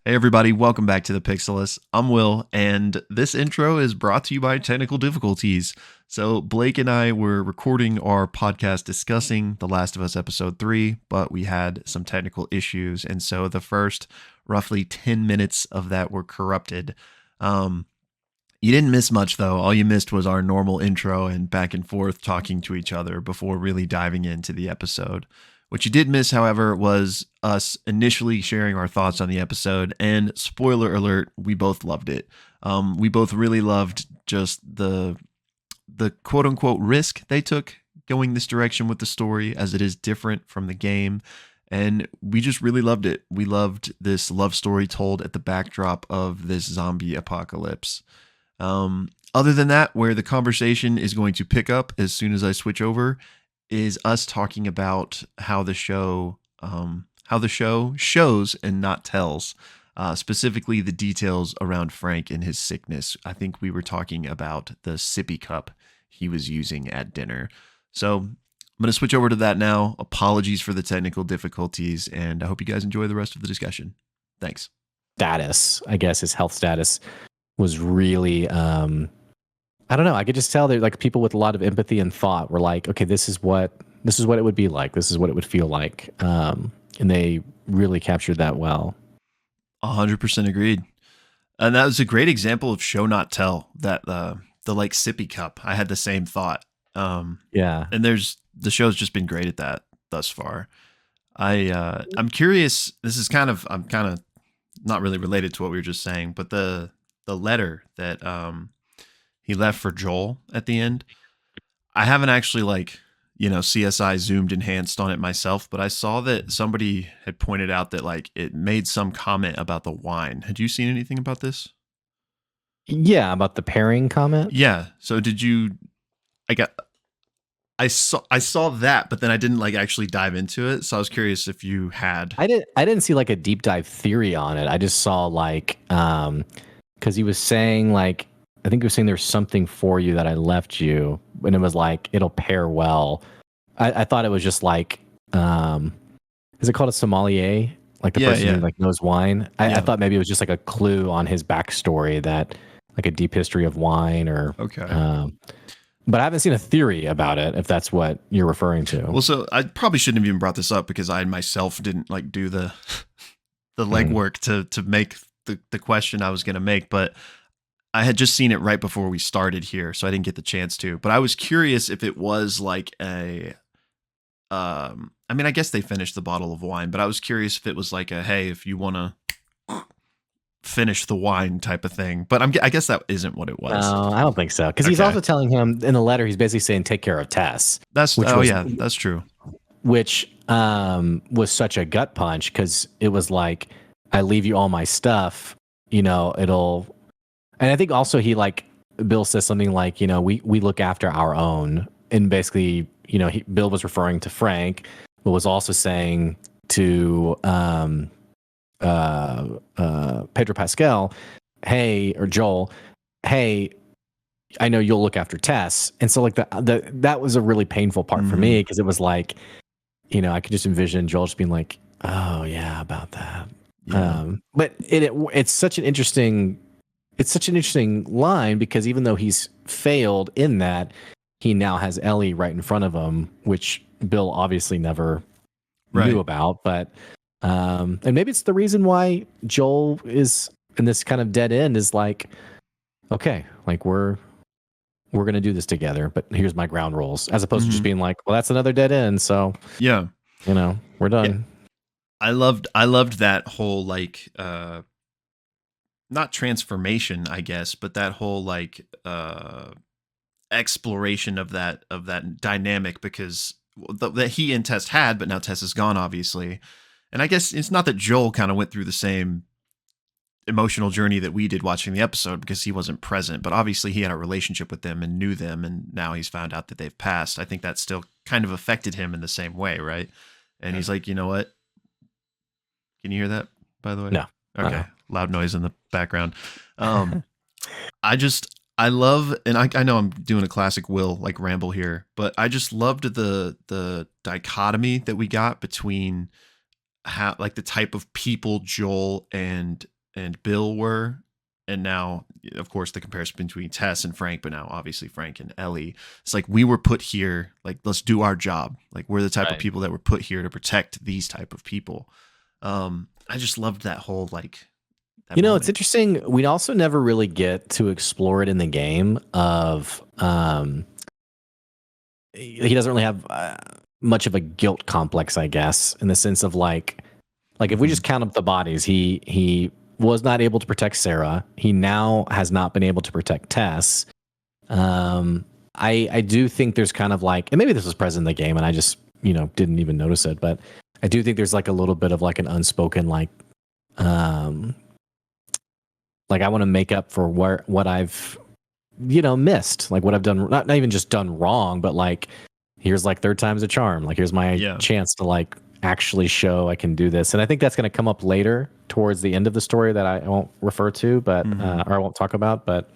Hey everybody, welcome back to the Pixelists. I'm Will, and this intro is brought to you by technical difficulties. So Blake and I were recording our podcast discussing The Last of Us Episode 3, but we had some technical issues, and so the first roughly 10 minutes of that were corrupted. You didn't miss much though. All you missed was our normal intro and back and forth talking to each other before really diving into the episode. What you did miss, however, was us initially sharing our thoughts on the episode, and spoiler alert, we both loved it. We both really loved just the quote unquote risk they took going this direction with the story, as it is different from the game. And we just really loved it. We loved this love story told at the backdrop of this zombie apocalypse. Other than that, where the conversation is going to pick up as soon as I switch over is us talking about how the show shows and not tells, specifically the details around Frank and his sickness. I think we were talking about the sippy cup he was using at dinner. So I'm going to switch over to that now. Apologies for the technical difficulties, and I hope you guys enjoy the rest of the discussion. Thanks. Status, I guess his health status was really I don't know. I could just tell that like people with a lot of empathy and thought were like, okay, this is what it would be like. This is what it would feel like. And they really captured that well. 100% agreed. And that was a great example of show not tell, that the like sippy cup. I had the same thought. Yeah. And the show's just been great at that thus far. I'm curious, I'm kind of not really related to what we were just saying, but the letter that he left for Joel at the end. I haven't actually CSI zoomed enhanced on it myself, but I saw that somebody had pointed out that like it made some comment about the wine. Had you seen anything about this? Yeah, about the pairing comment. Yeah. So did you? I saw that, but then I didn't like actually dive into it. So I was curious if you had. I didn't see like a deep dive theory on it. I just saw like because he was saying like. I think he was saying there's something for you that I left you, and it was like it'll pair well. I thought it was just like, is it called a sommelier? Like the person who like knows wine. I thought maybe it was just like a clue on his backstory, that like a deep history of wine, or okay. But I haven't seen a theory about it, if that's what you're referring to. Well, so I probably shouldn't have even brought this up because I myself didn't like do the legwork to make the question I was going to make, but I had just seen it right before we started here, so I didn't get the chance to. But I was curious if it was like I mean, I guess they finished the bottle of wine, but I was curious if it was like a, hey, if you want to finish the wine type of thing. But I guess that isn't what it was. No, I don't think so. Because he's also telling him in the letter, he's basically saying, take care of Tess. That's true. Which was such a gut punch, because it was like, I leave you all my stuff, it'll... And I think also Bill says something like, we look after our own. And basically, Bill was referring to Frank, but was also saying to Pedro Pascal, hey, or Joel, hey, I know you'll look after Tess. And so like that was a really painful part for me, because it was like, I could just envision Joel just being like, oh yeah, about that. Yeah. But it's such an interesting line, because even though he's failed in that, he now has Ellie right in front of him, which Bill obviously never knew about. But and maybe it's the reason why Joel is in this kind of dead end, is like, okay, like we're gonna do this together, but here's my ground rules, as opposed to just being like, well, that's another dead end, so yeah, we're done. Yeah. I loved that whole like not transformation, I guess, but that whole like exploration of that dynamic, because that he and Tess had, but now Tess is gone, obviously. And I guess it's not that Joel kind of went through the same emotional journey that we did watching the episode, because he wasn't present, but obviously he had a relationship with them and knew them, and now he's found out that they've passed. I think that still kind of affected him in the same way, right? And he's like, you know what? Can you hear that, by the way? No. Okay. Loud noise in the background. I I love, and I know I'm doing a classic Will like ramble here, but I just loved the dichotomy that we got between how like the type of people Joel and Bill were, and now of course the comparison between Tess and Frank, but now obviously Frank and Ellie. It's like we were put here, like let's do our job. Like we're the type of Right. people that were put here to protect these type of people. I just loved that whole like that It's moment. interesting. We also never really get to explore it in the game of he doesn't really have much of a guilt complex, I guess, in the sense of like if we just Mhm. count up the bodies, he was not able to protect Sarah. He now has not been able to protect Tess. I do think there's kind of like, and maybe this was present in the game, and I just didn't even notice it, but I do think there's like a little bit of like an unspoken um like I want to make up for what I've missed, like what I've done, not even just done wrong, but like here's like third time's a charm. Like here's my Yeah. chance to like actually show I can do this. And I think that's going to come up later towards the end of the story that I won't refer to, but Mhm. or I won't talk about. But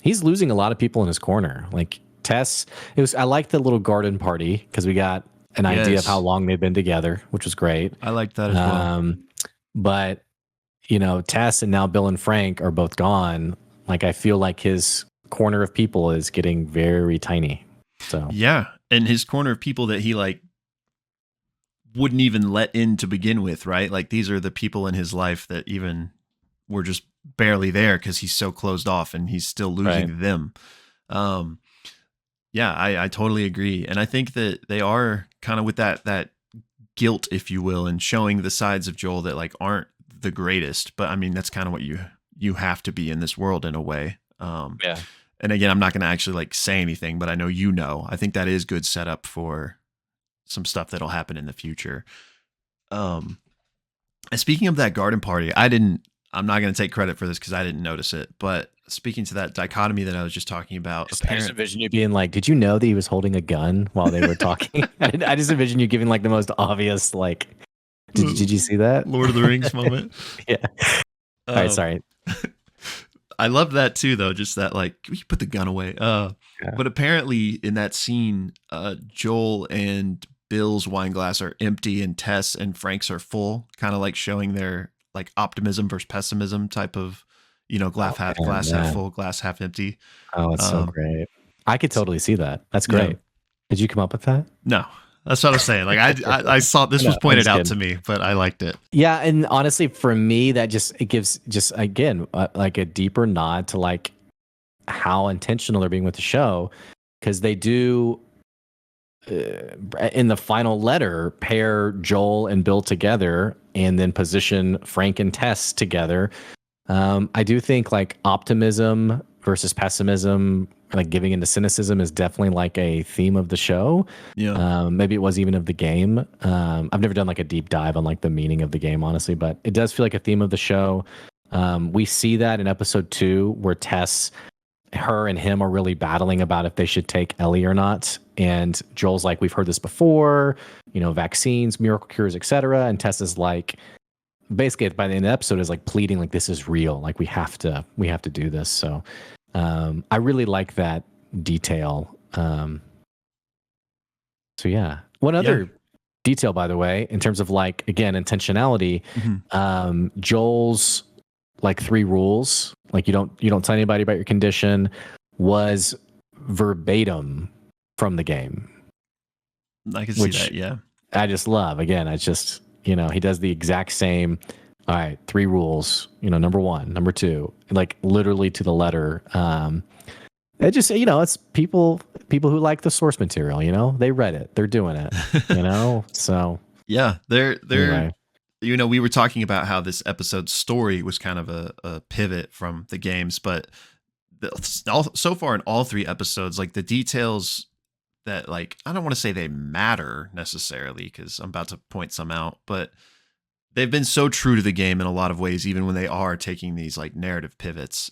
he's losing a lot of people in his corner. Like Tess, I like the little garden party because we got an idea of how Yes. long they've been together, which was great. I like that as well. But Tess and now Bill and Frank are both gone. Like I feel like his corner of people is getting very tiny. So Yeah. And his corner of people that he like wouldn't even let in to begin with, right? Like these are the people in his life that even were just barely there because he's so closed off and he's still right. losing them. Um, yeah, I totally agree. And I think that they are kind of with that guilt, if you will, and showing the sides of Joel that like aren't the greatest. But I mean, that's kind of what you have to be in this world in a way. Yeah. And again, I'm not going to actually like say anything, but I know I think that is good setup for some stuff that'll happen in the future. Um, and speaking of that garden party, I'm not going to take credit for this because I didn't notice it. But speaking to that dichotomy that I was just talking about, I just envision you being like, did you know that he was holding a gun while they were talking? I just envision you giving like the most obvious, like, did you see that? Lord of the Rings moment. Yeah. All right. Um, Sorry. I love that too, though. Just that, like, we put the gun away. Yeah. But apparently in that scene, Joel and Bill's wine glass are empty, and Tess and Frank's are full, kind of like showing their like optimism versus pessimism type of, Oh, man, glass half full, glass half empty. oh, it's so Um, great. I could totally see that. That's yeah, great. Did you come up with that? no, that's what I'm saying. Like I saw this No, was I'm pointed just out kidding. to me, but I liked it. Yeah, and honestly, for me, it gives just again like a deeper nod to like how intentional they're being with the show, because they do in the final letter pair Joel and Bill together, and then position Frank and Tess together. I do think like optimism versus pessimism, like giving into cynicism, is definitely like a theme of the show. Yeah, Maybe it was even of the game. I've never done like a deep dive on like the meaning of the game, honestly, but it does feel like a theme of the show. We see that in episode 2 where her and him are really battling about if they should take Ellie or not. And Joel's like, we've heard this before, vaccines, miracle cures, etc. And Tess is like, basically by the end of the episode is like pleading like this is real, like we have to do this. So I really like that detail. So yeah, one yeah. other detail, by the way, in terms of like again intentionality, Mhm. Joel's like 3 rules, like you don't tell anybody about your condition, was verbatim from the game, I can see which that. Yeah, I just love. Again, I just, he does the exact same. All right, 3 rules, number 1, number 2, like literally to the letter. It just, it's people who like the source material, they read it, they're doing it, so yeah. They're anyway. we were talking about how this episode's story was kind of a pivot from the games, but so far in all 3 episodes, like the details that like I don't want to say they matter necessarily because I'm about to point some out, but they've been so true to the game in a lot of ways, even when they are taking these like narrative pivots.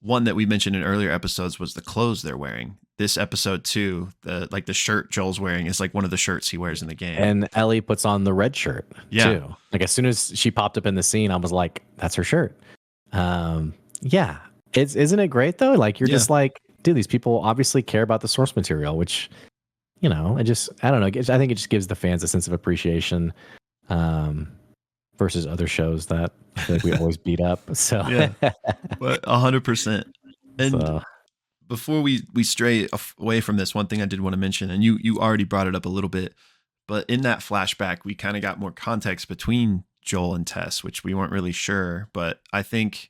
One that we mentioned in earlier episodes was the clothes they're wearing. This episode too, the shirt Joel's wearing is like one of the shirts he wears in the game. And Ellie puts on the red shirt Yeah, too. Like as soon as she popped up in the scene, I was like, that's her shirt. Yeah. isn't it great though? Like you're Yeah. just like, dude, these people obviously care about the source material, which I don't know. I think it just gives the fans a sense of appreciation, um, versus other shows that I feel like we always beat up. So, Yeah. But 100%. And so before we stray away from this, one thing I did want to mention, and you already brought it up a little bit, but in that flashback, we kind of got more context between Joel and Tess, which we weren't really sure. But I think,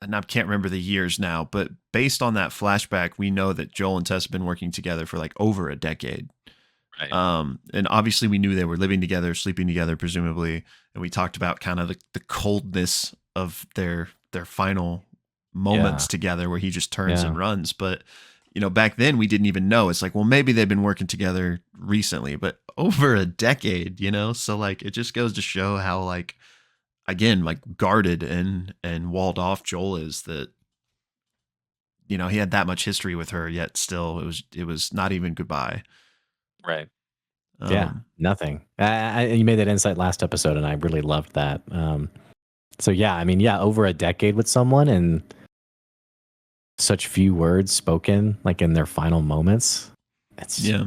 and I can't remember the years now, but based on that flashback, we know that Joel and Tess have been working together for like over a decade. right. And obviously we knew they were living together, sleeping together, presumably. And we talked about kind of the coldness of their final moments Yeah. together where he just turns Yeah. and runs. But, back then we didn't even know. It's like, well, maybe they've been working together recently, but over a decade, So like, it just goes to show how like, again, like guarded and walled off Joel is, that, he had that much history with her, yet still it was not even goodbye. Right. Yeah. Um, Nothing. You made that insight last episode, and I really loved that. So yeah, I mean, yeah, over a decade with someone and such few words spoken, like in their final moments. It's yeah.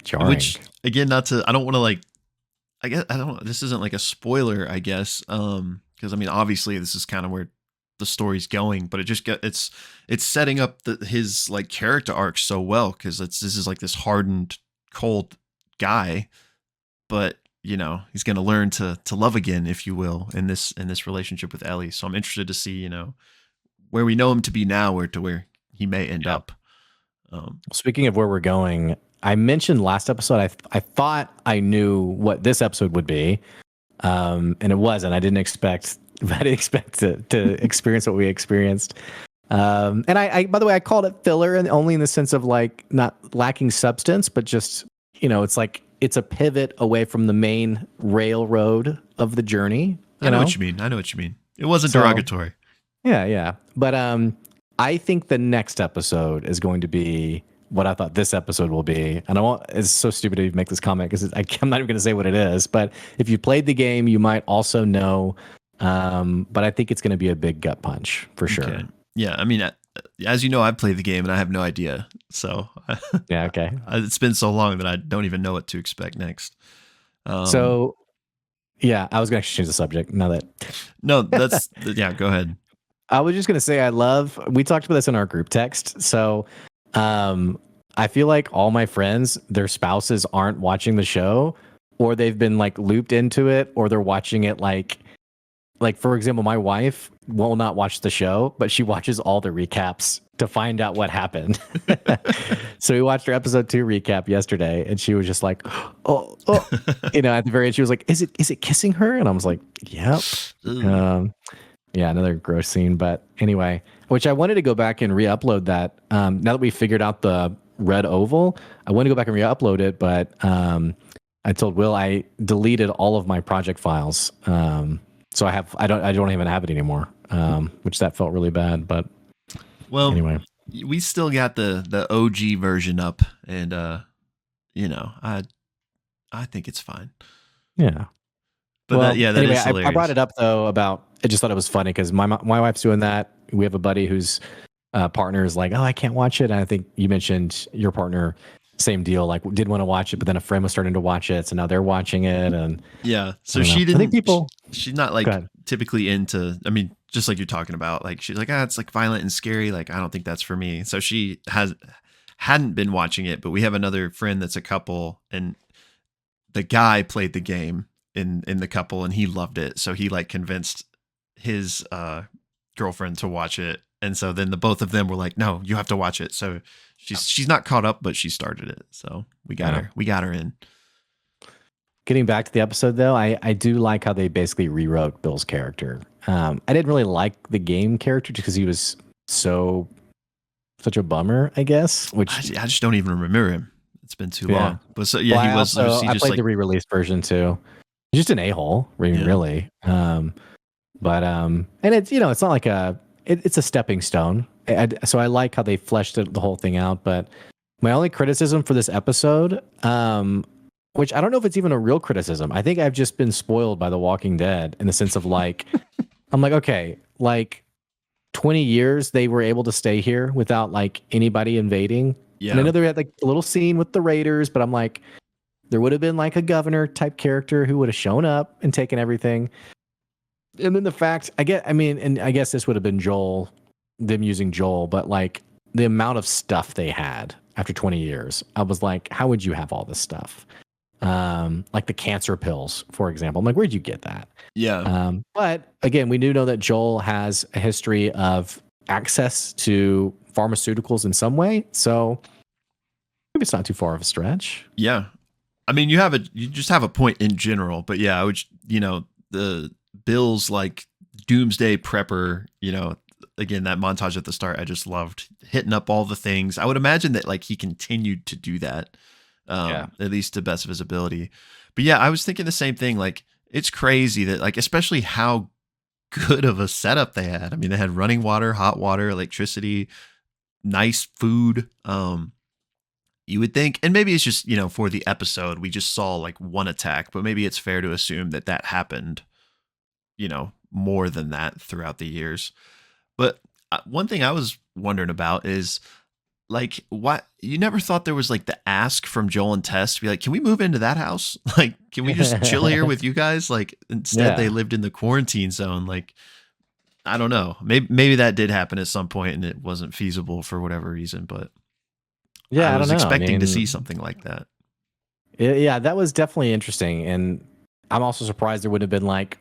jarring. Which again, I don't want to like, I guess I don't. This isn't like a spoiler, I guess, because I mean, obviously, this is kind of where the story's going, but it's setting up his like character arc so well, because this is like this hardened, cold guy, but he's going to learn to love again, if you will, in this relationship with Ellie. So I'm interested to see where we know him to be now, or to where he may end up. Speaking of where we're going, I mentioned last episode, I thought I knew what this episode would be, and it wasn't. I didn't expect to experience what we experienced. And I by the way, I called it filler, and only in the sense of like not lacking substance, but just it's like it's a pivot away from the main railroad of the journey. I know what you mean. It wasn't derogatory. Yeah. But I think the next episode is going to be what I thought this episode will be. And it's so stupid to make this comment because I'm not even going to say what it is. But if you played the game, you might also know. But I think it's going to be a big gut punch for sure. Okay. Yeah, I mean, as you know, I've played the game and I have no idea. So yeah, okay. It's been so long that I don't even know what to expect next. So yeah, I was going to change the subject now that. No, that's yeah. Go ahead. I was just going to say we talked about this in our group text. So I feel like all my friends, their spouses aren't watching the show, or they've been like looped into it, or they're watching it like for example, my wife will not watch the show, but she watches all the recaps to find out what happened. So we watched our episode 2 recap yesterday, and she was just like, oh, at the very end, she was like, is it kissing her? And I was like, yep. Yeah, another gross scene. But anyway, which I wanted to go back and re-upload that. Now that we figured out the red oval, I want to go back and re-upload it, but I told Will I deleted all of my project files. So I don't even have it anymore, which that felt really bad. But anyway, we still got the OG version up, and I think it's fine. Yeah. But anyway, is hilarious. I brought it up though about I just thought it was funny because my wife's doing that. We have a buddy whose partner is like, oh, I can't watch it. And I think you mentioned your partner. Same deal, like did want to watch it, but then a friend was starting to watch it, so now they're watching it, and yeah. So she didn't. I think she's not like typically into. I mean, just like you're talking about, like she's like, it's like violent and scary. Like I don't think that's for me. So she hadn't been watching it, but we have another friend that's a couple, and the guy played the game in the couple, and he loved it. So he like convinced his girlfriend to watch it. And so then the both of them were like, no, you have to watch it. So she's not caught up, but she started it. So we got her in. Getting back to the episode though, I do like how they basically rewrote Bill's character. I didn't really like the game character just because he was such a bummer, I guess. Which I just don't even remember him. It's been too long. But so yeah, he played the re-released version too. He's just an a-hole, really. And it's it's not like it's a stepping stone. So I like how they fleshed the whole thing out. But my only criticism for this episode, which I don't know if it's even a real criticism. I think I've just been spoiled by The Walking Dead in the sense of like, I'm like, okay, like 20 years they were able to stay here without like anybody invading. And I Yeah. know they had like a little scene with the Raiders, but I'm like, there would have been like a governor type character who would have shown up and taken everything. And then the fact, I mean, and I guess this would have been Joel, them using Joel, but like the amount of stuff they had after 20 years, I was like, how would you have all this stuff? Like the cancer pills, for example. I'm like, where'd you get that? Yeah. But again, we do know that Joel has a history of access to pharmaceuticals in some way. So maybe it's not too far of a stretch. Yeah. I mean, you just have a point in general, but yeah, I would, the Bill's like doomsday prepper, again, that montage at the start, I just loved hitting up all the things. I would imagine that like he continued to do that, at least to best of his ability. But yeah, I was thinking the same thing. Like, it's crazy that like, especially how good of a setup they had. I mean, they had running water, hot water, electricity, nice food. You would think, and maybe it's just, for the episode, we just saw like one attack, but maybe it's fair to assume that that happened, more than that throughout the years. But one thing I was wondering about is like, what you never thought there was like the ask from Joel and Tess to be like, can we move into that house? Like, can we just chill here with you guys? Like, instead they lived in the quarantine zone. Like, I don't know. Maybe that did happen at some point and it wasn't feasible for whatever reason, but Yeah, I I don't was know. expecting to see something like that. Yeah, that was definitely interesting. And I'm also surprised there would have been like,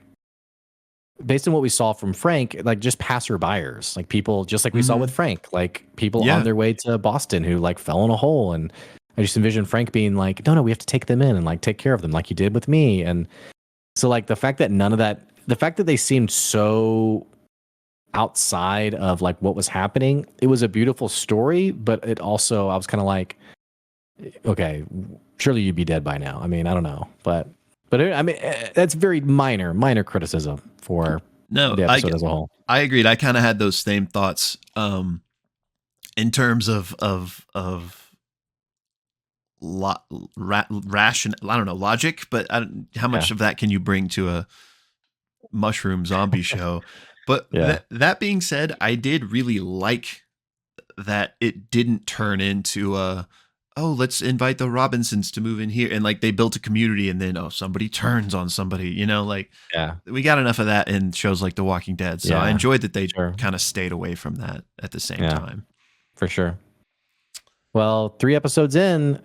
based on what we saw from Frank, like just passerbyers, like people, just like we saw with Frank, like people Yeah. on their way to Boston who like fell in a hole. And I just envision Frank being like, no, we have to take them in and like take care of them like you did with me. And so like the fact that the fact that they seemed so outside of like what was happening, it was a beautiful story, but it also, I was kind of like, okay, surely you'd be dead by now. I mean, I don't know, but I mean, that's very minor criticism for No, the episode as a whole. I agreed. I kind of had those same thoughts, in terms of ration. I don't know, logic, but how much of that can you bring to a mushroom zombie show? But that being said, I did really like that it didn't turn into let's invite the Robinsons to move in here, and like they built a community, and then somebody turns on somebody, like we got enough of that in shows like The Walking Dead. So I enjoyed that they kind of stayed away from that at the same time. For sure. Well, 3 episodes in,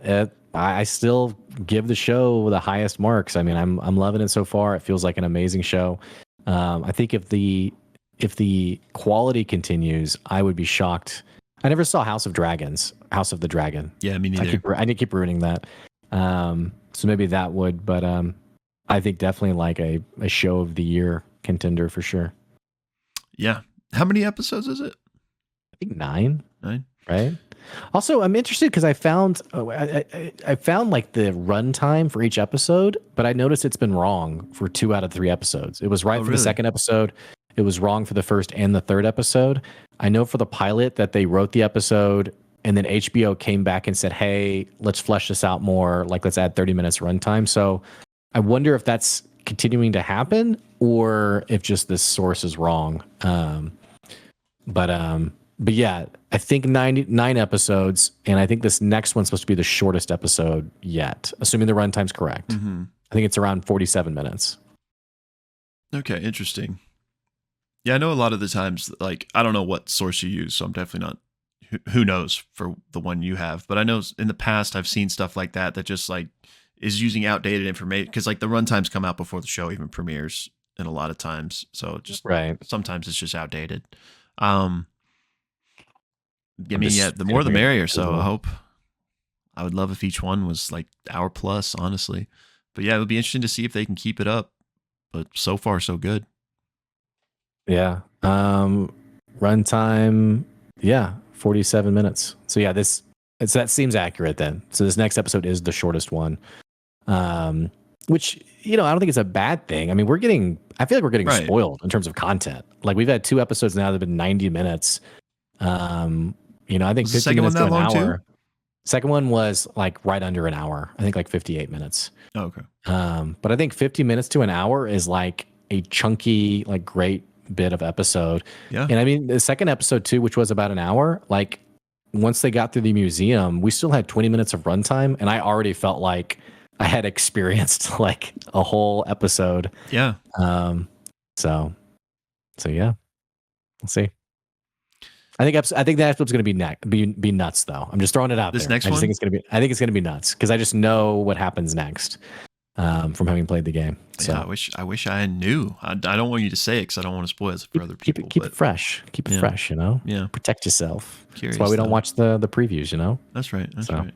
I still give the show the highest marks. I mean, I'm loving it so far. It feels like an amazing show. I think if the quality continues, I would be shocked. I never saw House of the Dragon. Yeah, me neither. I need to keep ruining that. So maybe that would, but I think definitely like a show of the year contender for sure. Yeah. How many episodes is it? I think 9. 9. Right. Also, I'm interested because I found like the runtime for each episode, but I noticed it's been wrong for 2 out of 3 episodes. It was right for the second episode. It was wrong for the first and the third episode. I know for the pilot that they wrote the episode and then HBO came back and said, hey, let's flesh this out more. Like, let's add 30 minutes runtime. So I wonder if that's continuing to happen or if just this source is wrong. But yeah, I think 9 episodes, and I think this next one's supposed to be the shortest episode yet, assuming the runtime's correct. Mm-hmm. I think it's around 47 minutes. Okay, interesting. Yeah, I know a lot of the times, like, I don't know what source you use, so I'm definitely not, who knows for the one you have, but I know in the past I've seen stuff like that just like is using outdated information, because like the runtimes come out before the show even premieres in a lot of times, so just sometimes it's just outdated. I mean, yeah, the more the merrier. So I would love if each one was like hour plus, honestly. But yeah, it would be interesting to see if they can keep it up. But so far, so good. Yeah. Runtime, 47 minutes. So yeah, that seems accurate then. So this next episode is the shortest one. Which, I don't think it's a bad thing. I mean, I feel like we're getting spoiled in terms of content. Like we've had 2 episodes now that have been 90 minutes. I think 50 minutes to an hour. Too? Second one was like right under an hour. I think like 58 minutes. Oh, okay. But I think 50 minutes to an hour is like a chunky, like great bit of episode. Yeah. And I mean, the second episode too, which was about an hour, like once they got through the museum, we still had 20 minutes of runtime, and I already felt like I had experienced like a whole episode. Yeah. So yeah, let's see. I think that episode's going to be nuts though. I'm just throwing it out This there. next I just one? think it's going to be. I think it's going to be nuts because I just know what happens next from having played the game. So Yeah, I wish I knew. I don't want you to say it because I don't want to spoil it for other people. keep it fresh. Keep it fresh. You know. Yeah. Protect yourself. Curious, That's why we don't watch the previews. You know. That's right. That's right.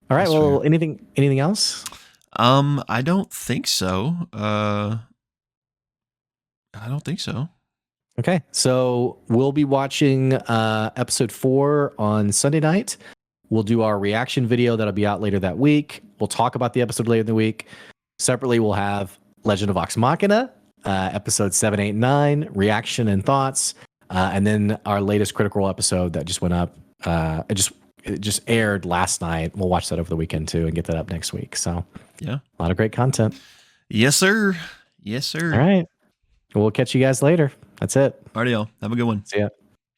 All right. That's well, fair. anything else? I don't think so. I don't think so. Okay, so we'll be watching episode 4 on Sunday night. We'll do our reaction video that'll be out later that week. We'll talk about the episode later in the week. Separately, we'll have Legend of Vox Machina, episode 7, 8, 9, reaction and thoughts, and then our latest Critical Role episode that just went up. It just aired last night. We'll watch that over the weekend too and get that up next week. So yeah, a lot of great content. Yes, sir. Yes, sir. All right. We'll catch you guys later. That's it. All right, y'all. Have a good one. See ya.